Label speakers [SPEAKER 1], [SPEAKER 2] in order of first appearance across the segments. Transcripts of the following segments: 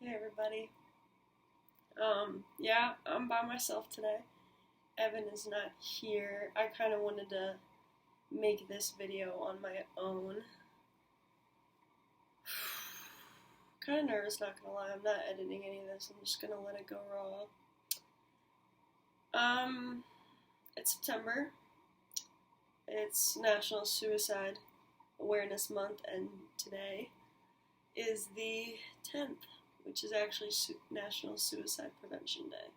[SPEAKER 1] Hey everybody. Yeah, I'm by myself today. Evan is not here. I kind of wanted to make this video on my own. Kind of nervous, not gonna lie. I'm not editing any of this. I'm just gonna let it go raw. It's September. It's National Suicide Awareness Month, and today is the 10th, which is actually National Suicide Prevention Day.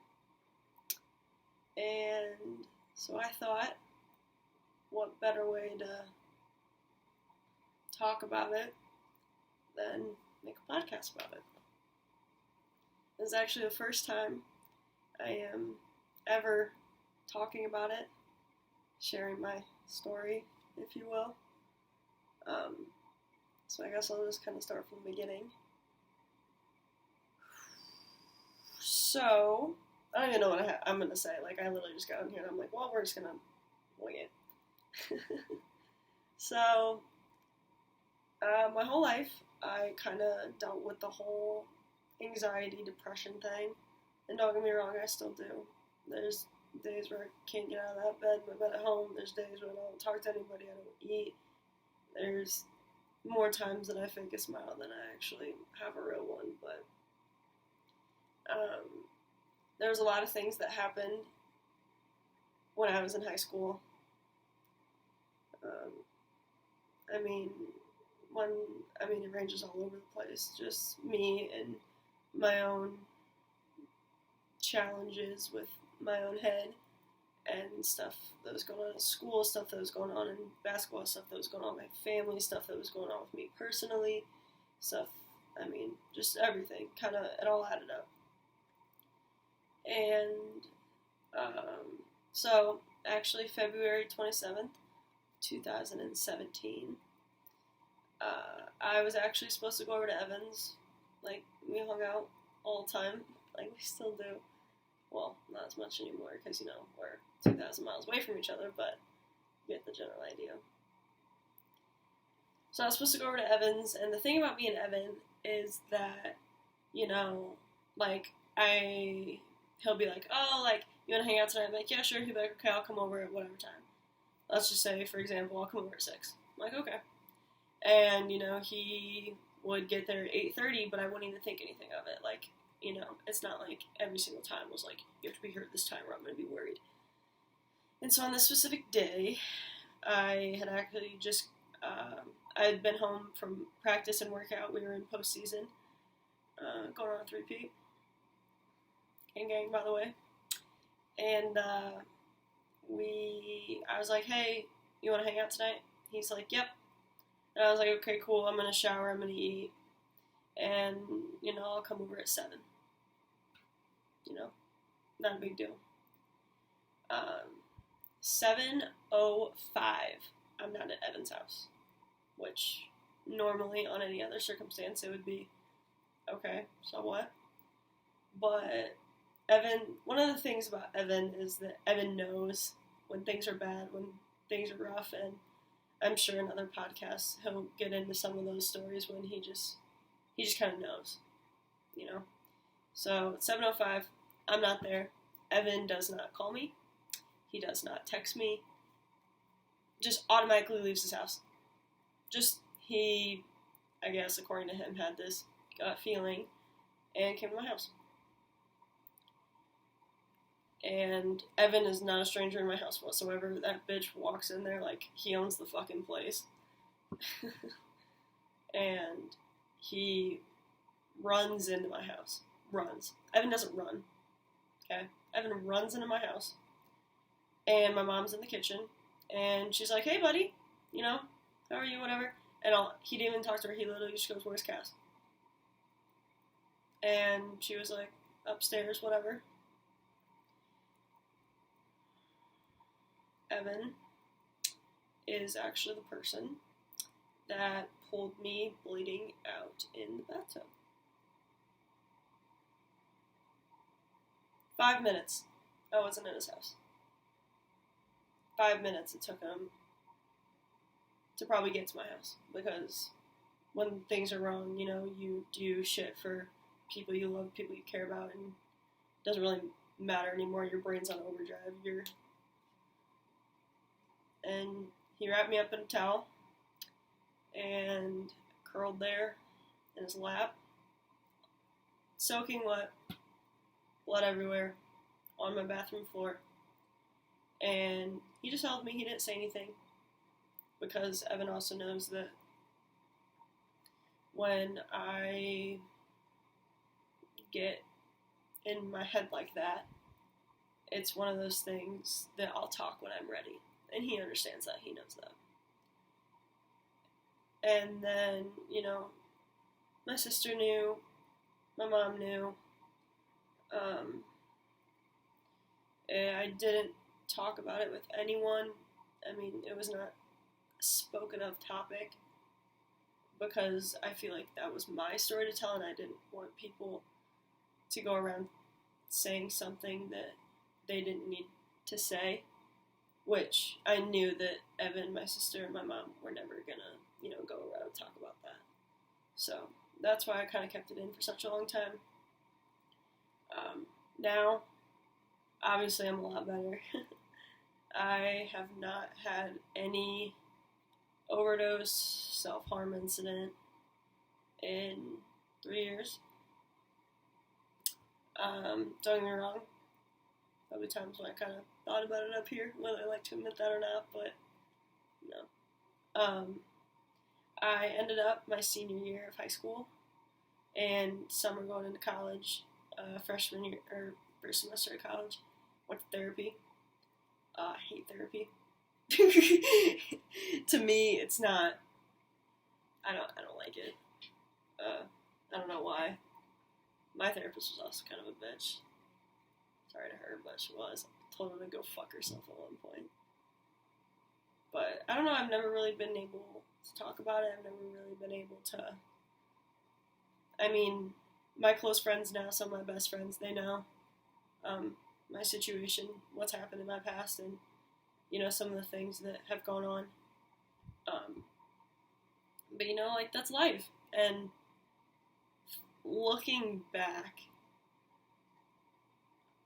[SPEAKER 1] And so I thought, what better way to talk about it than make a podcast about it. This is actually the first time I am ever talking about it, sharing my story, if you will. So I guess I'll just kind of start from the beginning. So, I don't even know what I'm going to say. Like, I literally just got in here and I'm like, well, we're just going to wing it. So, my whole life, I kind of dealt with the whole anxiety, depression thing. And don't get me wrong, I still do. There's days where I can't get out of that bed, my bed at home. There's days when I don't talk to anybody, I don't eat. There's more times that I fake a smile than I actually have a real one, but there was a lot of things that happened when I was in high school. It ranges all over the place. Just me and my own challenges with my own head and stuff that was going on at school, stuff that was going on in basketball, stuff that was going on in my family, stuff that was going on with me personally, just everything. Kind of, it all added up. And so, actually, February 27th, 2017, I was actually supposed to go over to Evan's. Like, we hung out all the time, like we still do. Well, not as much anymore, because, we're 2,000 miles away from each other, but you get the general idea. So I was supposed to go over to Evan's, and the thing about me and Evan is that, he'll be like, oh, like, you want to hang out tonight? I'm like, yeah, sure. He'll be like, okay, I'll come over at whatever time. Let's just say, for example, I'll come over at 6. I'm like, okay. And, he would get there at 8:30, but I wouldn't even think anything of it. Like, it's not like every single time was like, you have to be here at this time or I'm going to be worried. And so on this specific day, I had actually just, I had been home from practice and workout. We were in postseason, going on a 3-peat. Gang, by the way. And I was like, hey, you want to hang out tonight? He's like, yep. And I was like, okay, cool, I'm going to shower, I'm going to eat, and, I'll come over at 7. Not a big deal. 7:05, I'm not at Evan's house, which normally on any other circumstance it would be, okay, so what? But Evan, one of the things about Evan is that Evan knows when things are bad, when things are rough, and I'm sure in other podcasts he'll get into some of those stories when he just kind of knows, So at 7:05, I'm not there. Evan does not call me. He does not text me. Just automatically leaves his house. He, I guess, according to him, had this gut feeling and came to my house. And Evan is not a stranger in my house whatsoever. That bitch walks in there like he owns the fucking place. And he runs into my house. Runs. Evan doesn't run. Okay? Evan runs into my house. And my mom's in the kitchen. And she's like, hey, buddy. How are you? Whatever. And he didn't even talk to her. He literally just goes, where's Cass? And she was like, upstairs, whatever. Evan is actually the person that pulled me bleeding out in the bathtub. 5 minutes. I wasn't in his house. 5 minutes it took him to probably get to my house, because when things are wrong, you do shit for people you love, people you care about, and it doesn't really matter anymore. Your brain's on overdrive. And he wrapped me up in a towel and curled there in his lap, soaking wet, blood everywhere, on my bathroom floor. And he just held me. He didn't say anything, because Evan also knows that when I get in my head like that, it's one of those things that I'll talk when I'm ready. And he understands that. He knows that. And then, my sister knew, my mom knew, and I didn't talk about it with anyone. I mean, it was not a spoken of topic, because I feel like that was my story to tell, and I didn't want people to go around saying something that they didn't need to say, which I knew that Evan, my sister, and my mom were never gonna, go around and talk about that. So that's why I kind of kept it in for such a long time. Now, obviously, I'm a lot better. I have not had any overdose, self-harm incident in 3 years. Don't get me wrong, there'll be times when I kind of thought about it up here, whether I like to admit that or not, but no. I ended up my senior year of high school and summer going into college, freshman year, or first semester of college, went to therapy. I hate therapy. To me, it's not, I don't like it. I don't know why. My therapist was also kind of a bitch. Sorry to her, but she was. I told her to go fuck herself at one point. But I don't know, I've never really been able to talk about it. I've never really been able to, my close friends now, some of my best friends, they know my situation, what's happened in my past, and, some of the things that have gone on. But, that's life. And looking back,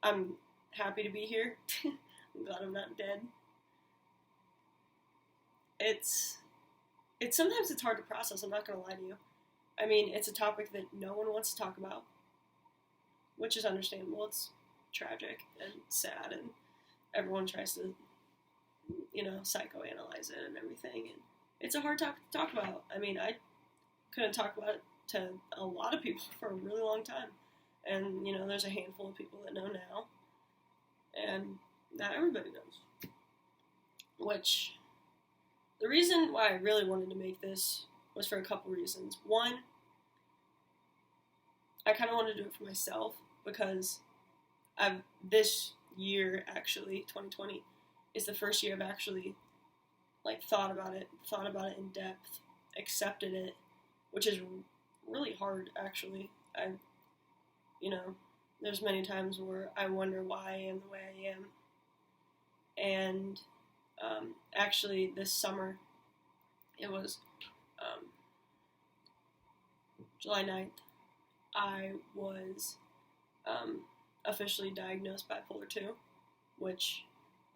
[SPEAKER 1] I'm happy to be here. I'm glad I'm not dead. It's sometimes it's hard to process, I'm not going to lie to you. It's a topic that no one wants to talk about, which is understandable. It's tragic and sad, and everyone tries to, psychoanalyze it and everything, and it's a hard topic to talk about. I couldn't talk about it to a lot of people for a really long time, and, there's a handful of people that know now, and not everybody knows. Which, the reason why I really wanted to make this was for a couple reasons. One, I kind of wanted to do it for myself, because this year, actually, 2020, is the first year I've actually, thought about it in depth, accepted it, which is really hard, actually. There's many times where I wonder why I am the way I am. And, actually, this summer, it was, July 9th, I was, officially diagnosed bipolar 2, which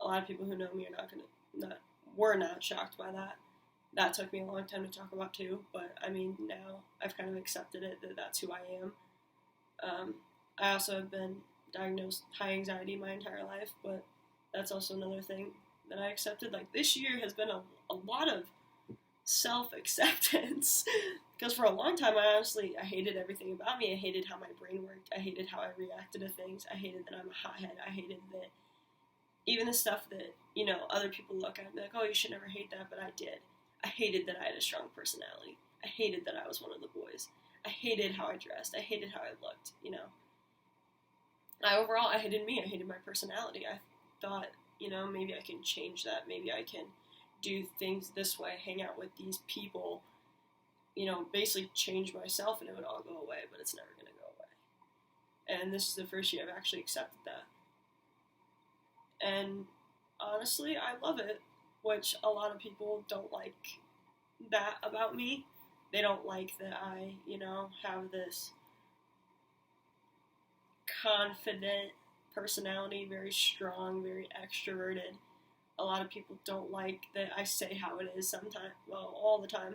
[SPEAKER 1] a lot of people who know me were not shocked by that. That took me a long time to talk about too, but now I've kind of accepted it, that that's who I am. I also have been diagnosed high anxiety my entire life, but that's also another thing that I accepted. This year has been a lot of self-acceptance, because for a long time I hated everything about me. I hated how my brain worked. I hated how I reacted to things. I hated that I'm a hothead. I hated that even the stuff that, other people look at and be like, oh, you should never hate that, but I did. I hated that I had a strong personality. I hated that I was one of the boys. I hated how I dressed. I hated how I looked, Overall, I hated me. I hated my personality. I thought, maybe I can change that. Maybe I can do things this way, hang out with these people, basically change myself, and it would all go away, but it's never going to go away. And this is the first year I've actually accepted that. And honestly, I love it, which a lot of people don't like that about me. They don't like that I, have this confident personality, very strong, very extroverted. A lot of people don't like that I say how it is sometimes, well, all the time.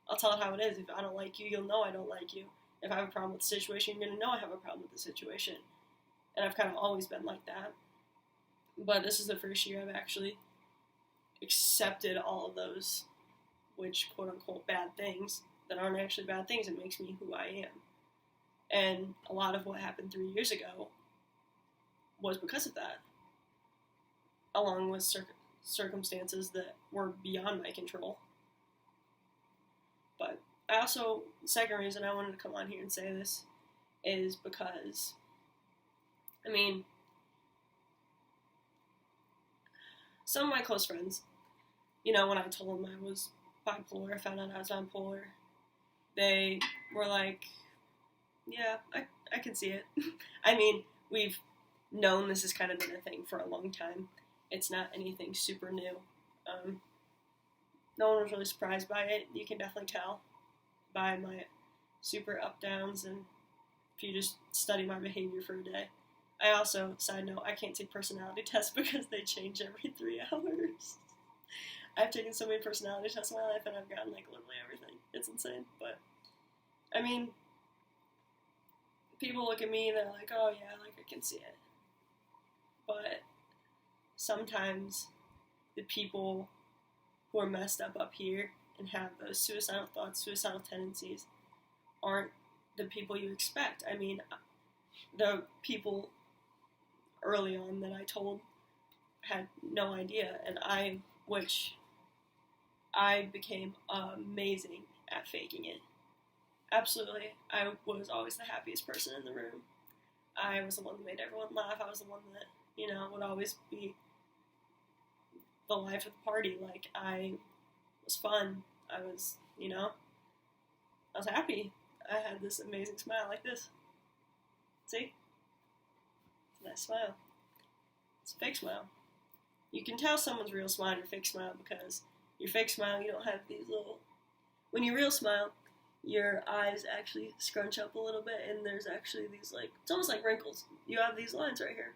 [SPEAKER 1] I'll tell it how it is. If I don't like you, you'll know I don't like you. If I have a problem with the situation, you're going to know I have a problem with the situation. And I've kind of always been like that. But this is the first year I've actually accepted all of those, which quote-unquote bad things, that aren't actually bad things. It makes me who I am. And a lot of what happened 3 years ago was because of that, along with circumstances that were beyond my control. But I also, the second reason I wanted to come on here and say this is because, I mean, some of my close friends, you know, when I told them I was bipolar, I found out I was bipolar, they were like, yeah, I can see it. I mean, we've known this has kind of been a thing for a long time. It's not anything super new. No one was really surprised by it. You can definitely tell by my super up-downs, and if you just study my behavior for a day. I also, side note, I can't take personality tests because they change every 3 hours. I've taken so many personality tests in my life, and I've gotten, like, literally everything. It's insane, but, I mean, people look at me and they're like, oh, yeah, like, I can see it. But sometimes the people who are messed up here and have those suicidal thoughts, suicidal tendencies, aren't the people you expect. I mean, the people early on that I told had no idea, and I became amazing at faking it. Absolutely. I was always the happiest person in the room. I was the one that made everyone laugh. I was the one that, you know, would always be the life of the party. Like, I was fun. I was, you know, I was happy. I had this amazing smile like this. See? It's a nice smile. It's a fake smile. You can tell someone's real smile and your fake smile because your fake smile, you don't have these little... When you real smile, your eyes actually scrunch up a little bit, and there's actually these, like, it's almost like wrinkles. You have these lines right here,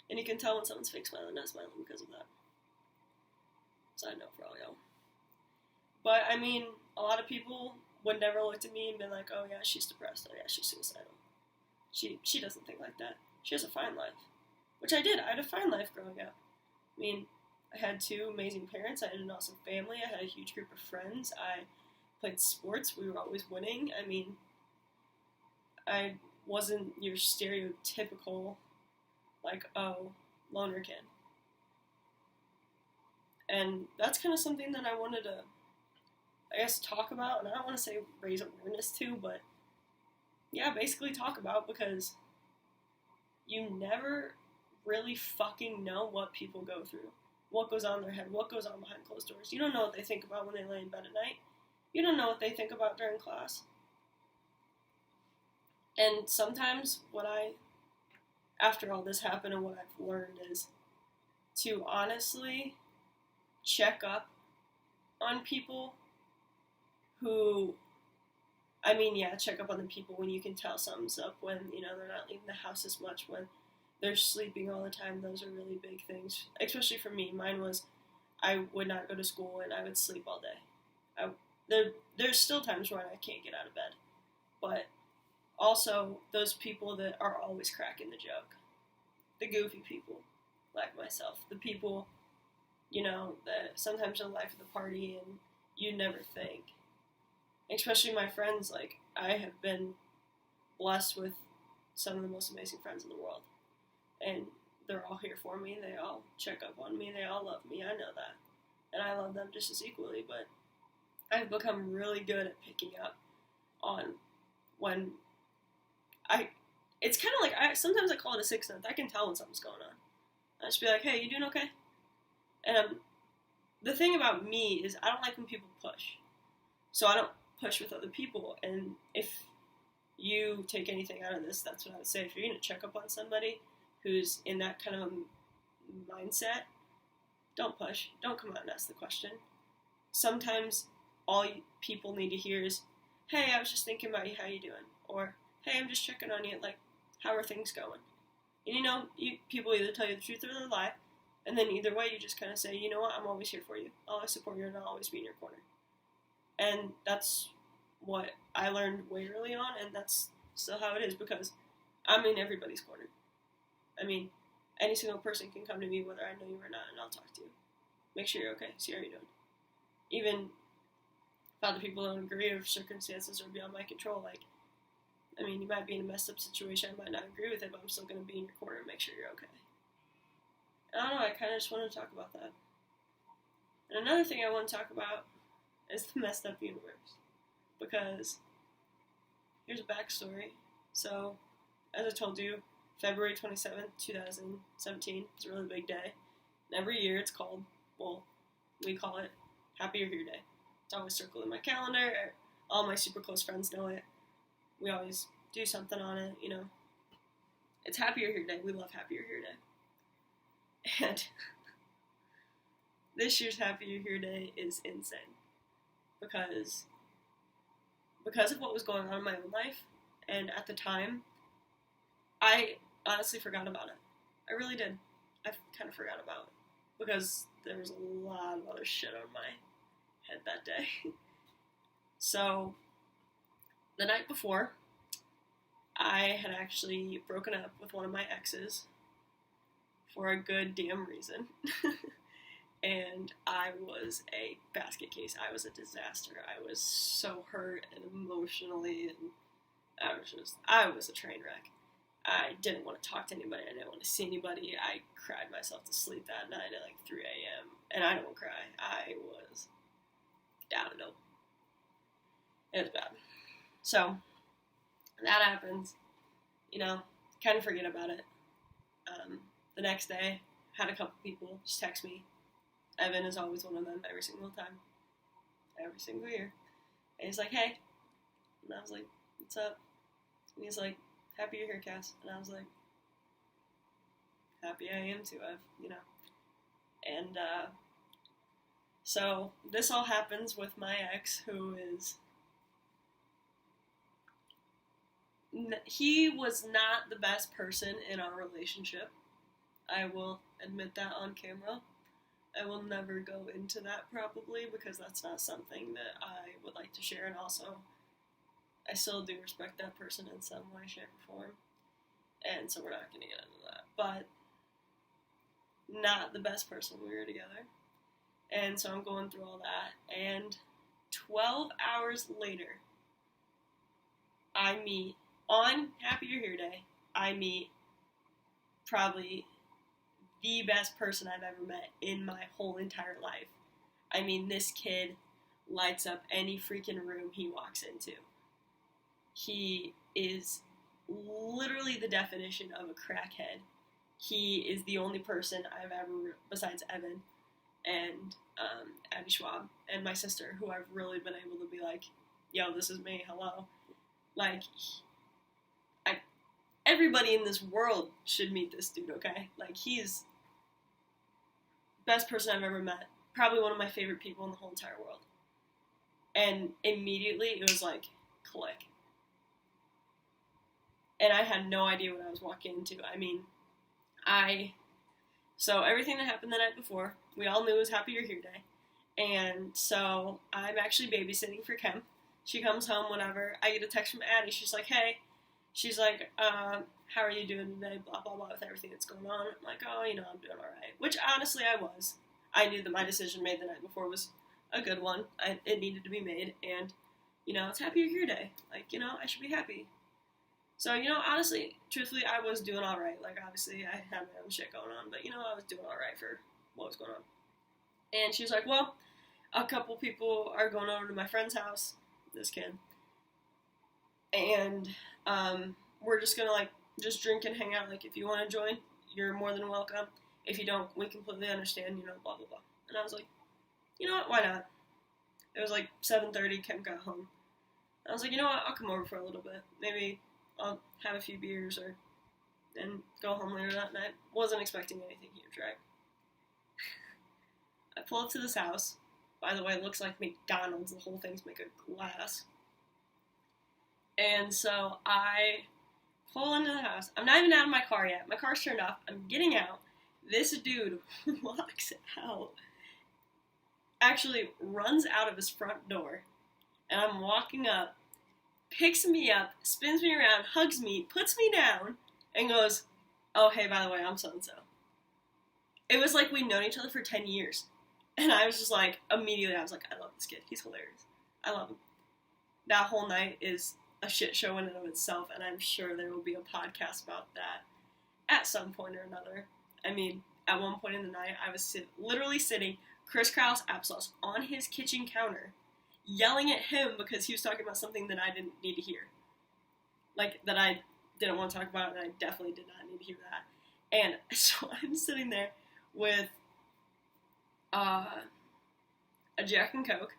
[SPEAKER 1] and you can tell when someone's fake smiling and not smiling because of that. Side note for all y'all. But, I mean, a lot of people would never look at me and be like, oh yeah, she's depressed, oh yeah, she's suicidal. She doesn't think like that. She has a fine life. Which I did. I had a fine life growing up. I mean, I had 2 amazing parents, I had an awesome family, I had a huge group of friends, I played sports, we were always winning. I mean, I wasn't your stereotypical, like, oh, loner kid. And that's kind of something that I wanted to, I guess, talk about, and I don't want to say raise awareness to, but yeah, basically talk about, because you never really fucking know what people go through, what goes on in their head, what goes on behind closed doors. You don't know what they think about when they lay in bed at night. You don't know what they think about during class. And sometimes after all this happened, and what I've learned is to honestly check up on people who, I mean, yeah, check up on the people when you can tell something's up, when, you know, they're not leaving the house as much, when they're sleeping all the time. Those are really big things, especially for me. Mine was, I would not go to school and I would sleep all day. There's still times when I can't get out of bed, but also those people that are always cracking the joke, the goofy people like myself, the people, you know, that sometimes are the life of the party and you never think. Especially my friends, like, I have been blessed with some of the most amazing friends in the world. And they're all here for me. They all check up on me. They all love me. I know that. And I love them just as equally. But I've become really good at picking up on when it's kind of like, sometimes I call it a sixth sense. I can tell when something's going on. I just be like, hey, you doing okay? And the thing about me is I don't like when people push. So I don't push with other people. And if you take anything out of this, that's what I would say. If you're going to check up on somebody who's in that kind of a mindset, don't push. Don't come out and ask the question. Sometimes all people need to hear is, hey, I was just thinking about you, how you doing? Or, hey, I'm just checking on you, like, how are things going? And people either tell you the truth or they lie. And then either way, you just kind of say, you know what, I'm always here for you. I'll always support you and I'll always be in your corner. And that's what I learned way early on, and that's still how it is, because I'm in everybody's corner. I mean, any single person can come to me, whether I know you or not, and I'll talk to you. Make sure you're okay, see how you're doing. Even if other people don't agree, or circumstances are beyond my control, you might be in a messed up situation, I might not agree with it, but I'm still going to be in your corner and make sure you're okay. I don't know, I kind of just wanted to talk about that. And another thing I want to talk about is the messed up universe. Because here's a backstory. So, as I told you, February 27th, 2017 is a really big day. And every year it's called, we call it Happy You're Here Day. It's always circled in my calendar. All my super close friends know it. We always do something on it, It's Happy You're Here Day. We love Happy You're Here Day. And this year's Happy You're Here Day is insane. Because of what was going on in my own life, and at the time, I honestly forgot about it. I really did. I kind of forgot about it. Because there was a lot of other shit on my head that day. So, the night before, I had actually broken up with one of my exes for a good damn reason. And I was a basket case. I was a disaster. I was so hurt and emotionally, and I was a train wreck. I didn't want to talk to anybody. I didn't want to see anybody. I cried myself to sleep that night at 3 a.m. And I don't cry. I was down and out. It was bad. So, that happens. Kind of forget about it. The next day, had a couple people just text me. Evan is always one of them every single time. Every single year. And he's like, hey. And I was like, what's up? And he's like, happy you're here, Cass. And I was like, happy I am too, And, so this all happens with my ex, who is, he was not the best person in our relationship. I will admit that on camera. I will never go into that probably, because that's not something that I would like to share, and also I still do respect that person in some way, shape, or form, and so we're not going to get into that, but not the best person when we were together, and so I'm going through all that, and 12 hours later, I meet, on Happy You're Here Day, I meet probably the best person I've ever met in my whole entire life. I mean, this kid lights up any freaking room he walks into. He is literally the definition of a crackhead. He is the only person I've ever, besides Evan and Abby Schwab and my sister, who I've really been able to be like, yo, this is me, hello. Everybody in this world should meet this dude, okay? He's best person I've ever met. Probably one of my favorite people in the whole entire world. And immediately it was click. And I had no idea what I was walking into. So everything that happened the night before, we all knew it was Happy You're Here Day. And so I'm actually babysitting for Kim. She comes home, whatever. I get a text from Addie. She's like, hey. She's like, how are you doing today? Blah, blah, blah, with everything that's going on. I'm like, oh, I'm doing all right. Which, honestly, I was. I knew that my decision made the night before was a good one. It needed to be made. And, it's Happy You're Here Day. I should be happy. So, honestly, truthfully, I was doing all right. Obviously, I had my own shit going on. But, I was doing all right for what was going on. And she was like, well, a couple people are going over to my friend's house, this kid. And we're just going to, just drink and hang out. If you want to join, you're more than welcome. If you don't, we completely understand, blah, blah, blah. And I was like, you know what, why not? It was 7:30, Kim got home. I was like, you know what, I'll come over for a little bit. Maybe I'll have a few beers and go home later that night. Wasn't expecting anything huge, right? I pull up to this house. By the way, it looks like McDonald's. The whole thing's made of glass. And so I pull into the house. I'm not even out of my car yet. My car's turned off. I'm getting out. This dude walks out. Actually runs out of his front door. And I'm walking up. Picks me up. Spins me around. Hugs me. Puts me down. And goes, oh, hey, by the way, I'm so-and-so. It was like we'd known each other for 10 years. And I was just like, immediately, I was like, I love this kid. He's hilarious. I love him. That whole night is a shit show in and of itself, and I'm sure there will be a podcast about that at some point or another. I mean, at one point in the night, I was literally sitting crisscross applesauce on his kitchen counter, yelling at him because he was talking about something that I didn't need to hear. Like, that I didn't want to talk about, and I definitely did not need to hear that. And so I'm sitting there with a Jack and Coke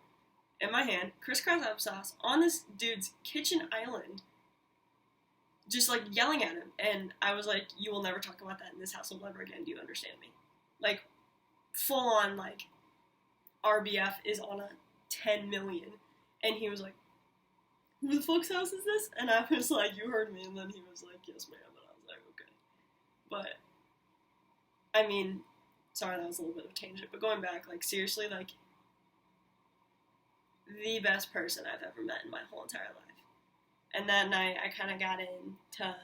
[SPEAKER 1] in my hand, crisscross applesauce, on this dude's kitchen island, just, like, yelling at him. And I was like, you will never talk about that in this household ever again. Do you understand me? Like, full on, like, RBF is on a 10 million. And he was like, who the fuck's house is this? And I was like, you heard me. And then he was like, yes, ma'am. And I was like, okay. But, I mean, sorry, that was a little bit of a tangent. But going back, like, seriously, like, the best person I've ever met in my whole entire life. And that night, I kind of got into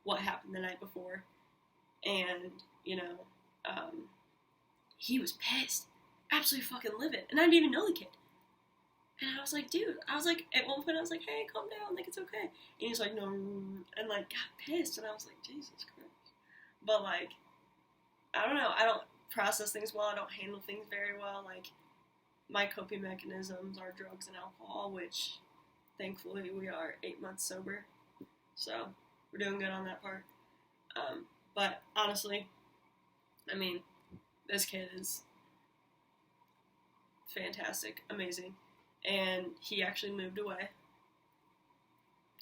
[SPEAKER 1] what happened the night before. And, you know, he was pissed. Absolutely fucking livid. And I didn't even know the kid. And I was like, dude, at one point I was like, hey, calm down, like, it's okay. And he was like, no, and, like, got pissed. And I was like, Jesus Christ. But, like, I don't know, I don't process things well, I don't handle things very well. Like, my coping mechanisms are drugs and alcohol, which, thankfully, we are 8 months sober. So, we're doing good on that part. But, honestly, I mean, this kid is fantastic, amazing. And he actually moved away.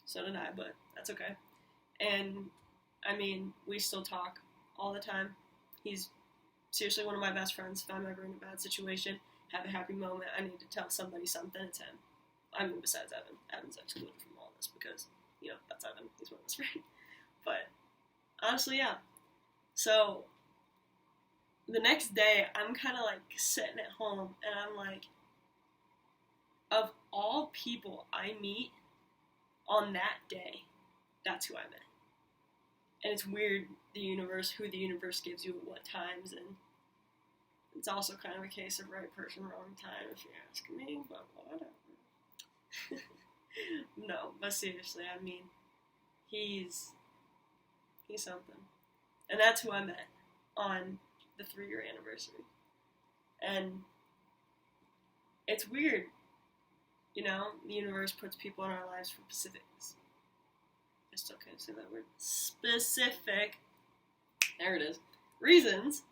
[SPEAKER 1] So did I, but that's okay. And, I mean, we still talk all the time. He's seriously one of my best friends. If I'm ever in a bad situation, have a happy moment, I need to tell somebody something, it's him. I mean, besides Evan. Evan's excluded from all this because, you know, that's Evan. He's my best friend. But, honestly, yeah. So, the next day, I'm kind of, like, sitting at home, and I'm like, of all people I meet on that day, that's who I met. And it's weird, who the universe gives you at what times, and it's also kind of a case of right person, wrong time, if you ask me, but whatever. No, but seriously, I mean, he's something. And that's who I met on the 3-year anniversary. And it's weird. You know, the universe puts people in our lives for specifics. I still can't say that word. Specific. There it is. Reasons.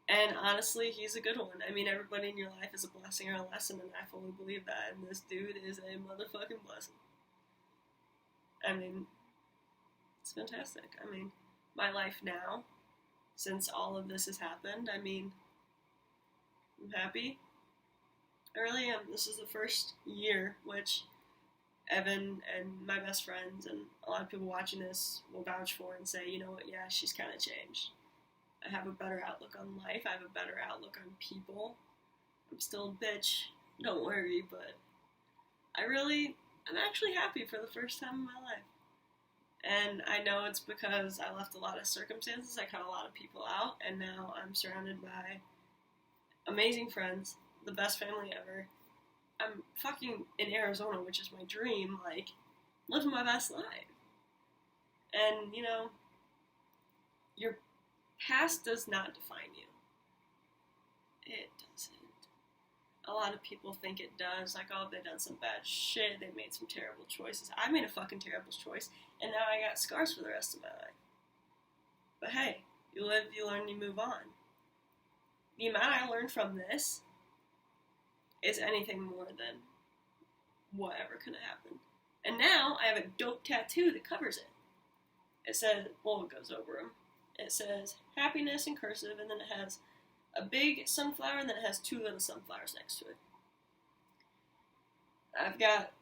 [SPEAKER 1] And honestly, he's a good one. I mean, everybody in your life is a blessing or a lesson, and I fully believe that. And this dude is a motherfucking blessing. I mean, it's fantastic. I mean, my life now, since all of this has happened, I mean, I'm happy. I really am. This is the first year, which Evan and my best friends and a lot of people watching this will vouch for and say, you know what, yeah, she's kind of changed. I have a better outlook on life. I have a better outlook on people. I'm still a bitch. Don't worry, but I'm actually happy for the first time in my life. And I know it's because I left a lot of circumstances. I cut a lot of people out, and now I'm surrounded by amazing friends. The best family ever. I'm fucking in Arizona, which is my dream, like, living my best life. And, you know, your past does not define you. It doesn't. A lot of people think it does, like, oh, they've done some bad shit, they made some terrible choices. I made a fucking terrible choice, and now I got scars for the rest of my life. But hey, you live, you learn, you move on. The amount I learned from this is anything more than whatever could have happened. And now I have a dope tattoo that covers it. It says, well, it goes over them. It says happiness in cursive, and then it has a big sunflower, and then it has 2 little sunflowers next to it. I've got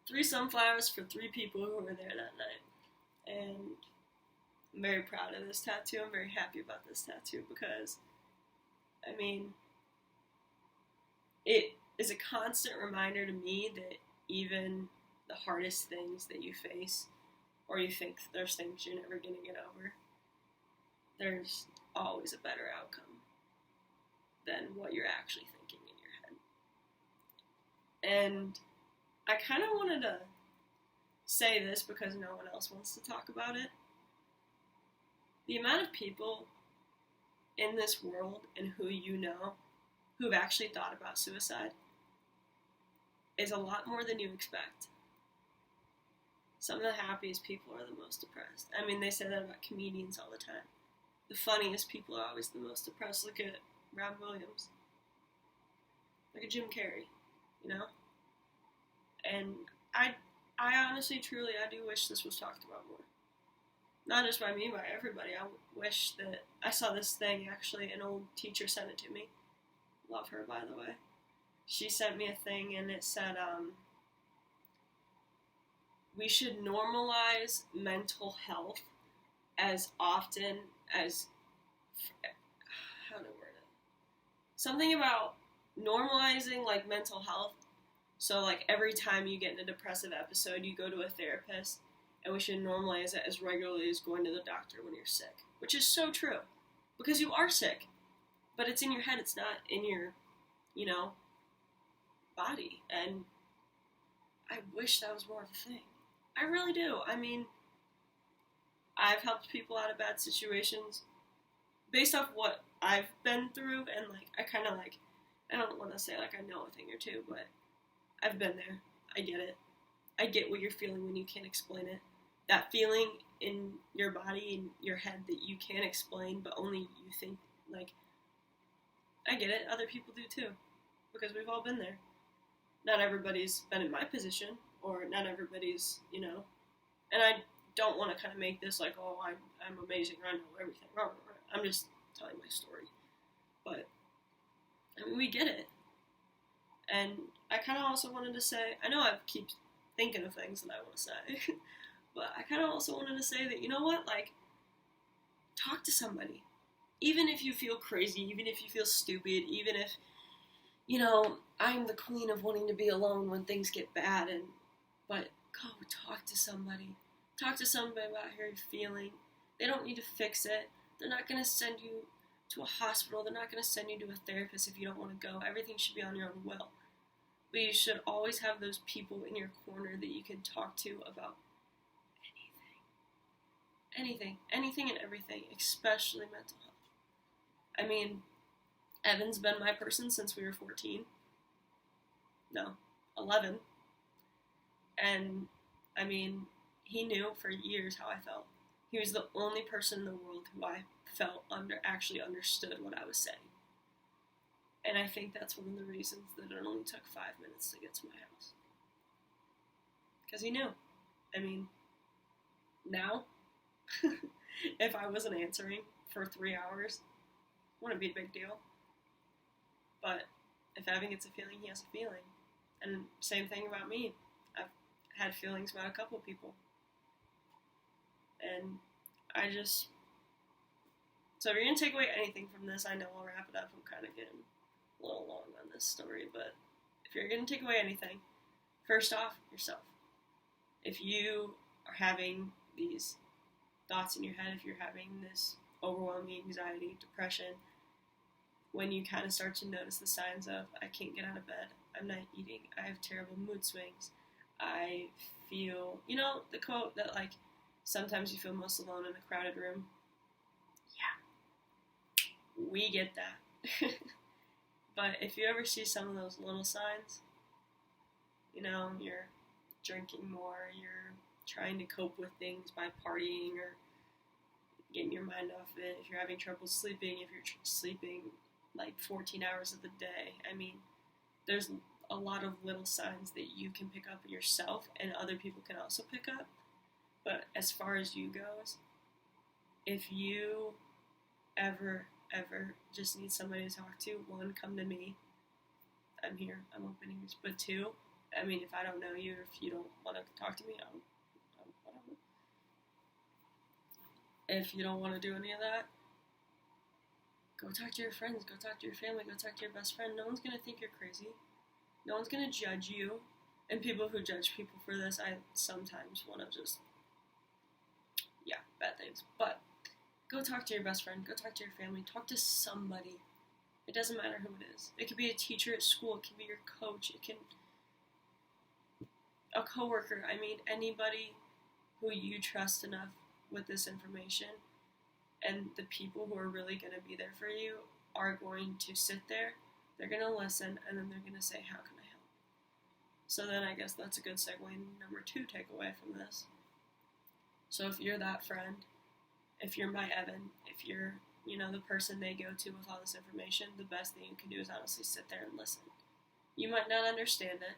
[SPEAKER 1] 3 sunflowers for 3 people who were there that night. And I'm very proud of this tattoo. I'm very happy about this tattoo because, I mean, it is a constant reminder to me that even the hardest things that you face, or you think there's things you're never going to get over, there's always a better outcome than what you're actually thinking in your head. And I kind of wanted to say this because no one else wants to talk about it. The amount of people in this world and who you know who've actually thought about suicide is a lot more than you expect. Some of the happiest people are the most depressed. I mean, they say that about comedians all the time. The funniest people are always the most depressed. Look at Rob Williams. Look at Jim Carrey, you know? And I honestly, truly, I do wish this was talked about more. Not just by me, by everybody. I wish that, I saw this thing, actually, an old teacher sent it to me. Love her, by the way. She sent me a thing, and it said, we should normalize mental health as often as, how to word it? Something about normalizing, like, mental health. So, like, every time you get in a depressive episode, you go to a therapist, and we should normalize it as regularly as going to the doctor when you're sick. Which is so true. Because you are sick. But it's in your head, it's not in your, you know, body. And I wish that was more of a thing. I really do. I mean, I've helped people out of bad situations based off what I've been through, and, like, I kind of, like, I don't want to say, like, I know a thing or two, but I've been there. I get it. I get what you're feeling when you can't explain it. That feeling in your body, in your head that you can't explain, but only you think, like, I get it. Other people do too. Because we've all been there. Not everybody's been in my position, or not everybody's, you know. And I don't want to kind of make this like, oh, I'm amazing, I know everything. I'm just telling my story. But, I mean, we get it. And I kind of also wanted to say, I know I keep thinking of things that I want to say, but I kind of also wanted to say that, you know what, like, talk to somebody. Even if you feel crazy, even if you feel stupid, even if, you know, I'm the queen of wanting to be alone when things get bad, but go talk to somebody. Talk to somebody about how you're feeling. They don't need to fix it. They're not going to send you to a hospital. They're not going to send you to a therapist if you don't want to go. Everything should be on your own will. But you should always have those people in your corner that you can talk to about anything and everything, especially mental health. I mean, Evan's been my person since we were 14. No, 11. And, I mean, he knew for years how I felt. He was the only person in the world who I felt actually understood what I was saying. And I think that's one of the reasons that it only took 5 minutes to get to my house. Because he knew. I mean, now, if I wasn't answering for 3 hours, it wouldn't be a big deal. But if Evan gets a feeling, he has a feeling. And same thing about me. I've had feelings about a couple people. And I just... So if you're going to take away anything from this, I know I'll wrap it up. I'm kind of getting a little long on this story. But if you're going to take away anything, first off, yourself. If you are having these thoughts in your head, if you're having this overwhelming anxiety, depression, when you kind of start to notice the signs of, I can't get out of bed, I'm not eating, I have terrible mood swings, I feel, you know, the quote that, like, sometimes you feel most alone in a crowded room? Yeah. We get that. But if you ever see some of those little signs, you know, you're drinking more, you're trying to cope with things by partying or getting your mind off it, if you're having trouble sleeping, if you're sleeping like 14 hours of the day, I mean, there's a lot of little signs that you can pick up yourself and other people can also pick up. But as far as you goes, if you ever just need somebody to talk to, one, come to me. I'm here. I'm open ears. But two, I mean, if I don't know you or if you don't want to talk to me, whatever. if you don't want to do any of that, go talk to your friends, go talk to your family, go talk to your best friend. No one's going to think you're crazy. No one's going to judge you. And people who judge people for this, I sometimes want to just, bad things. But go talk to your best friend, go talk to your family, talk to somebody. It doesn't matter who it is. It could be a teacher at school, it can be your coach, it can a coworker. I mean, anybody who you trust enough with this information, and the people who are really going to be there for you are going to sit there, they're going to listen, and then they're going to say, how can I help? So then I guess that's a good segue. Number 2 takeaway from this. So if you're that friend, if you're my Evan, if you're, the person they go to with all this information, the best thing you can do is honestly sit there and listen. You might not understand it,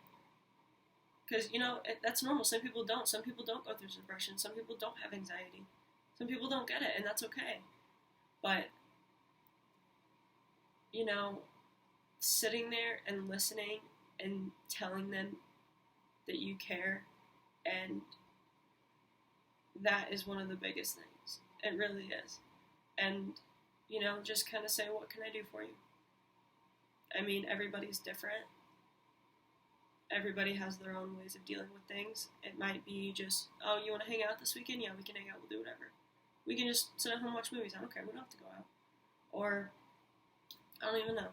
[SPEAKER 1] because, that's normal. Some people don't. Some people don't go through depression. Some people don't have anxiety. Some people don't get it, and that's okay. But, sitting there and listening and telling them that you care, and that is one of the biggest things. It really is. And, just kind of say, what can I do for you? I mean, everybody's different. Everybody has their own ways of dealing with things. It might be just, oh, you want to hang out this weekend? Yeah, we can hang out. We'll do whatever. We can just sit at home and watch movies. I don't care. We don't have to go out. Or, I don't even know.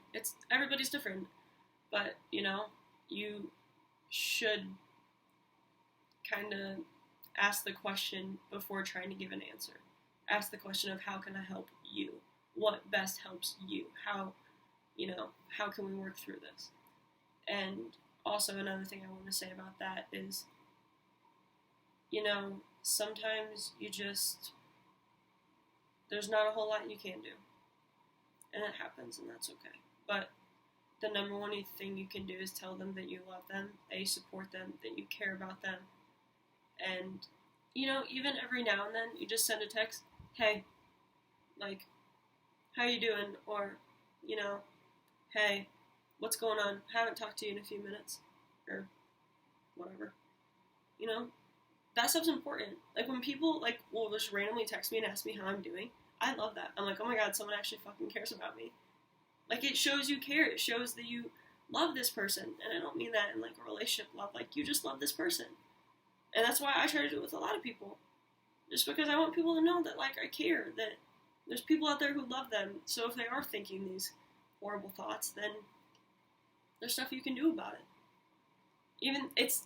[SPEAKER 1] Everybody's different. But, you should kind of ask the question before trying to give an answer. Ask the question of, how can I help you? What best helps you? How can we work through this? And also another thing I want to say about that is, sometimes there's not a whole lot you can do. And it happens, and that's okay. But the number one thing you can do is tell them that you love them, that you support them, that you care about them. And, even every now and then, you just send a text, hey, how you doing? Or, hey, what's going on? Haven't talked to you in a few minutes. Or whatever. That stuff's important. When people, will just randomly text me and ask me how I'm doing, I love that. I'm like, oh my god, someone actually fucking cares about me. It shows you care. It shows that you love this person. And I don't mean that in, a relationship love. You just love this person. And that's why I try to do it with a lot of people. Just because I want people to know that, I care. That there's people out there who love them. So if they are thinking these horrible thoughts, then there's stuff you can do about it. Even, it's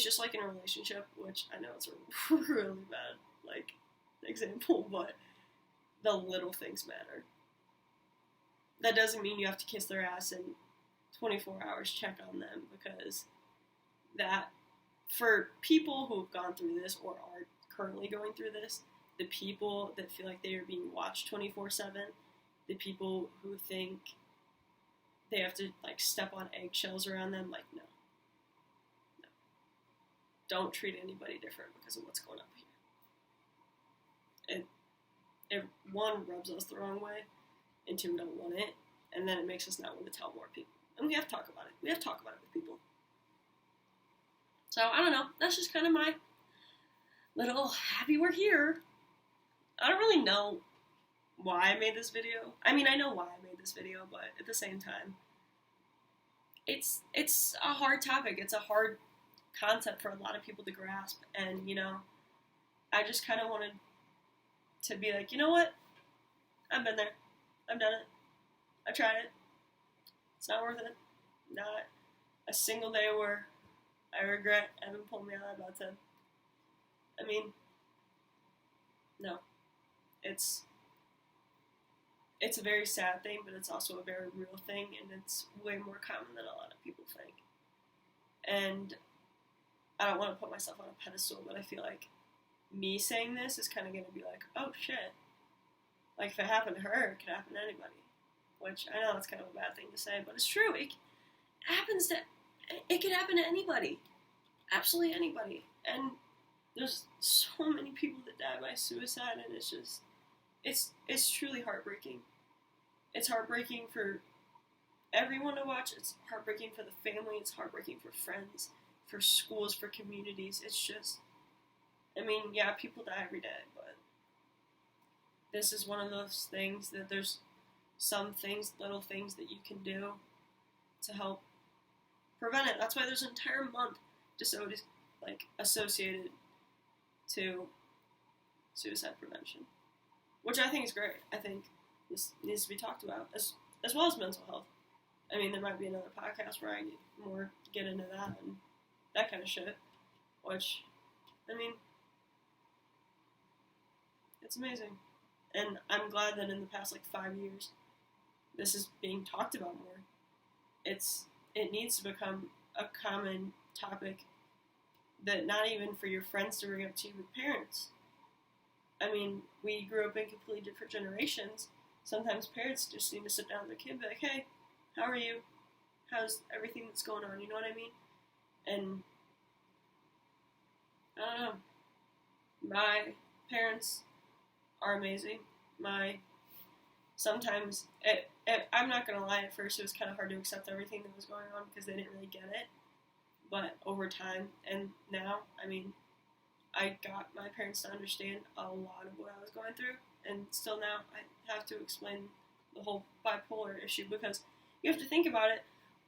[SPEAKER 1] just like in a relationship, which I know it's a really bad, example, but the little things matter. That doesn't mean you have to kiss their ass and 24 hours check on them, because that, for people who have gone through this or are currently going through this, the people that feel like they are being watched 24/7, the people who think they have to, step on eggshells around them, no. Don't treat anybody different because of what's going on here. It one, rubs us the wrong way, and 2, we don't want it, and then it makes us not want to tell more people. And we have to talk about it. We have to talk about it with people. So, I don't know. That's just kind of my little happy we're here. I don't really know why I made this video. I mean, I know why I made this video, but at the same time, it's a hard topic. It's a hard concept for a lot of people to grasp. And, I just kind of wanted to be like, you know what? I've been there. I've done it. I've tried it. It's not worth it. Not a single day where I regret Evan pulled me out of that bathtub. I mean, no. It's a very sad thing, but it's also a very real thing, and it's way more common than a lot of people think. And I don't want to put myself on a pedestal, but I feel like me saying this is kind of going to be like, oh shit. If it happened to her, it could happen to anybody. Which, I know that's kind of a bad thing to say, but it's true. It could happen to anybody. Absolutely anybody. And there's so many people that die by suicide, and it's just, it's truly heartbreaking. It's heartbreaking for everyone to watch. It's heartbreaking for the family. It's heartbreaking for friends, for schools, for communities. It's just, I mean, yeah, people die every day, but this is one of those things that there's some things, little things that you can do to help prevent it. That's why there's an entire month associated to suicide prevention, which I think is great. I think this needs to be talked about, as well as mental health. I mean, there might be another podcast where I get into that and that kind of shit, which, I mean, it's amazing. And I'm glad that in the past, 5 years, this is being talked about more. It needs to become a common topic that not even for your friends to bring up to you with parents. I mean, we grew up in completely different generations. Sometimes parents just need to sit down with their kid and be like, hey, how are you? How's everything that's going on? You know what I mean? And I don't know. My parents are amazing. Sometimes, I'm not going to lie, at first it was kind of hard to accept everything that was going on because they didn't really get it. But over time, and now, I mean, I got my parents to understand a lot of what I was going through. And still now, I have to explain the whole bipolar issue because you have to think about it.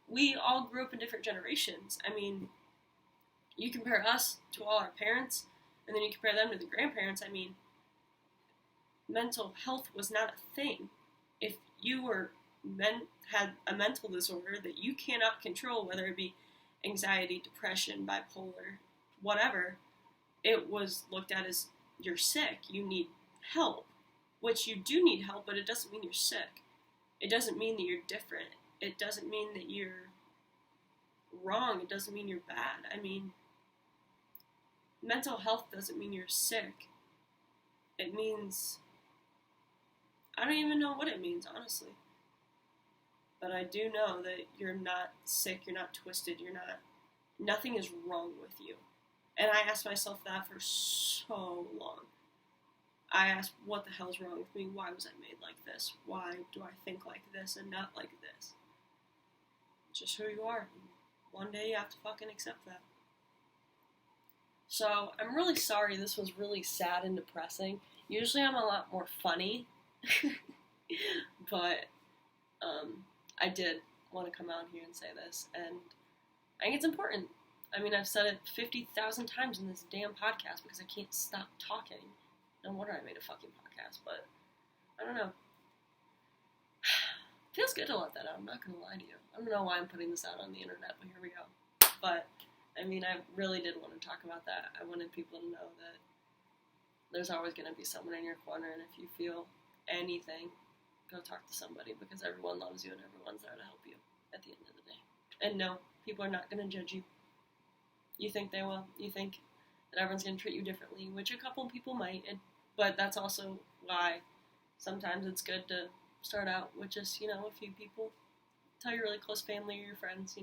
[SPEAKER 1] We all grew up in different generations. I mean, you compare us to all our parents, and then you compare them to the grandparents. I mean, mental health was not a thing. If you had a mental disorder that you cannot control, whether it be anxiety, depression, bipolar, whatever, it was looked at as you're sick, you need help, which you do need help, but it doesn't mean you're sick. It doesn't mean that you're different. It doesn't mean that you're wrong. It doesn't mean you're bad. I mean, mental health doesn't mean you're sick. It means, I don't even know what it means, honestly. But I do know that you're not sick, you're not twisted, nothing is wrong with you. And I asked myself that for so long. I asked, what the hell's wrong with me? Why was I made like this? Why do I think like this and not like this? It's just who you are. One day you have to fucking accept that. So, I'm really sorry this was really sad and depressing. Usually I'm a lot more funny. But, I did want to come out here and say this, and I think it's important. I mean, I've said it 50,000 times in this damn podcast because I can't stop talking. No wonder I made a fucking podcast, but I don't know. Feels good to let that out, I'm not going to lie to you. I don't know why I'm putting this out on the internet, but here we go. But, I mean, I really did want to talk about that. I wanted people to know that there's always going to be someone in your corner, and if you feel anything, go talk to somebody, because everyone loves you and everyone's there to help you at the end of the day. And no, people are not going to judge you. You think they will. You think that everyone's going to treat you differently, which a couple people might, but that's also why sometimes it's good to start out with just, a few people. Tell your really close family or your friends,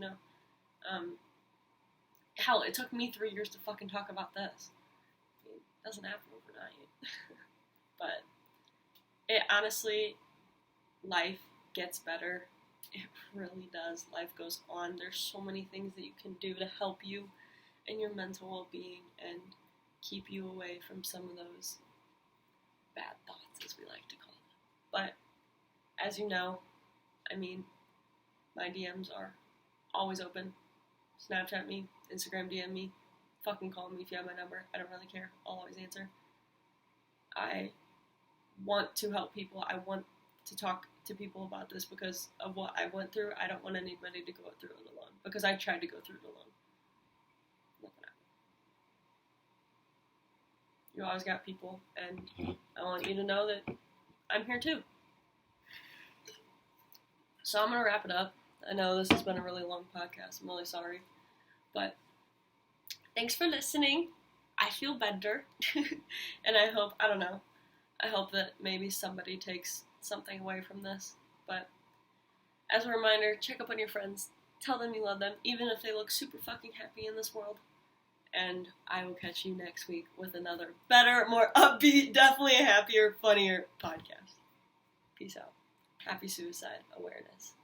[SPEAKER 1] Hell, it took me 3 years to fucking talk about this. I mean, it doesn't happen overnight. But it honestly, life gets better. It really does. Life goes on. There's so many things that you can do to help you and your mental well-being and keep you away from some of those bad thoughts, as we like to call them. But as you know, I mean, my DMs are always open. Snapchat me, Instagram DM me, fucking call me if you have my number. I don't really care. I'll always answer. I want to help people. I want to talk to people about this because of what I went through. I don't want anybody to go through it alone, because I tried to go through it alone. Nothing happened. You always got people, and I want you to know that I'm here too. So I'm going to wrap it up. I know this has been a really long podcast. I'm really sorry. But thanks for listening. I feel better. And I hope that maybe somebody takes something away from this. But as a reminder, check up on your friends. Tell them you love them, even if they look super fucking happy in this world. And I will catch you next week with another better, more upbeat, definitely a happier, funnier podcast. Peace out. Happy Suicide Awareness.